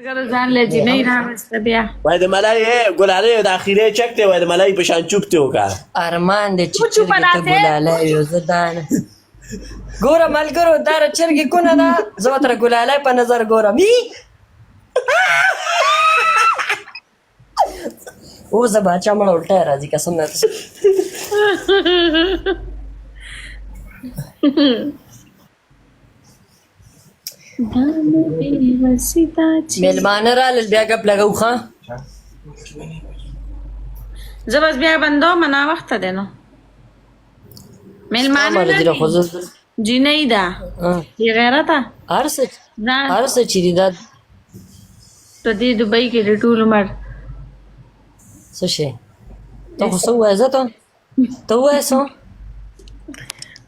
اگر ځان له جنۍ راوسته بیا وای د ملای ګلالۍ د اخیری چک دی وای د ملای په شان چوپ دی وکړه ارمان دې چې چوپ چرګې ته راځې. ګلالی یو زه دا نه ګوره ملګرو دا را چرګې کونه ده زه به تر ګلالی په نظر ګورم اوس د باچا مړه الټی راځي قسم نه مېلمانه رالل بیا ګپ لګو ښه زه بس بیا بندوم نه وخت دی نو میلمانه مرضي نه را خو زه جنۍ ده بې غیرته هر څه نه هر څه چې دي دا په دې دوبۍ کې د ټول عمر څه شی ته خو څه ووایه زه ته ووایه څه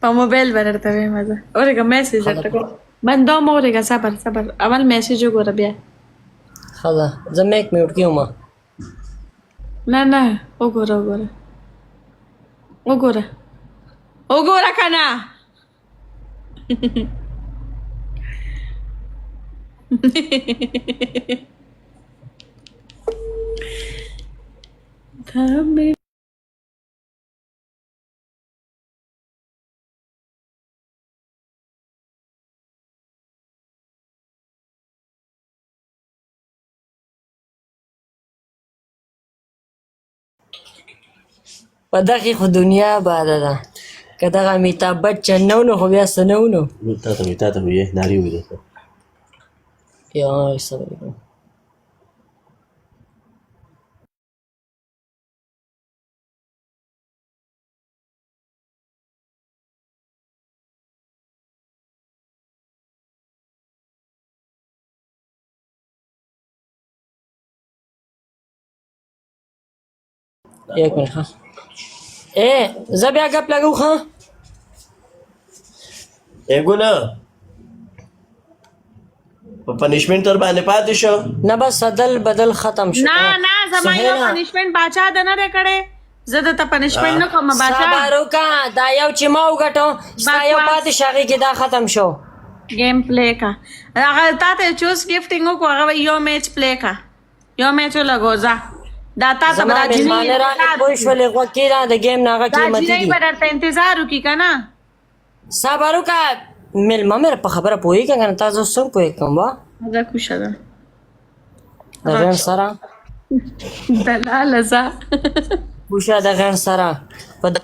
په موبایل به درته وایم زه اورېږه میسج درته کوم بندوم اورېږه صبر اول میسج وګوره بیا ښه ده زه میک میوټ کړم نه وګوره که نه په دغې خو دنیا باده ده که دغه امیتاب بچن نه و نو خو بیا څه نه و نو تا ته مې یې نارې وویلې یا صبر وکړه یک منټ ښه زه بیا ګپ لګو ښه ګونه په پنشمنټ تر باندې پاتې شو نه بس عدل بدل ختم شو نه زما یو پنشمنٹ باچا د نه دی کړی زه درته پنشمنٹ نه کوم باچا صبر وکړه دا یو چې ما وګټو ستا یو پاتې شو هغې کې دا ختم شو گیم پلی کا هغه تا ته چوز گفټینګ وکړو هغه یو میچ پلی کا یو میچ ولګو ځه دا تا ته زما به دا مېلمانه راغلې پوه شولې غوږ کېږده د ګیم نه هغه دا قیمتي جنۍ دي به درته انتظار وکړي که نه صبر وکړه مېلمه مې په خبره پوهېږه که نه تا زه څنګه پوهېږم وا دا کوشه ده د غیر سره دلاله زه کوشه د غیر سره په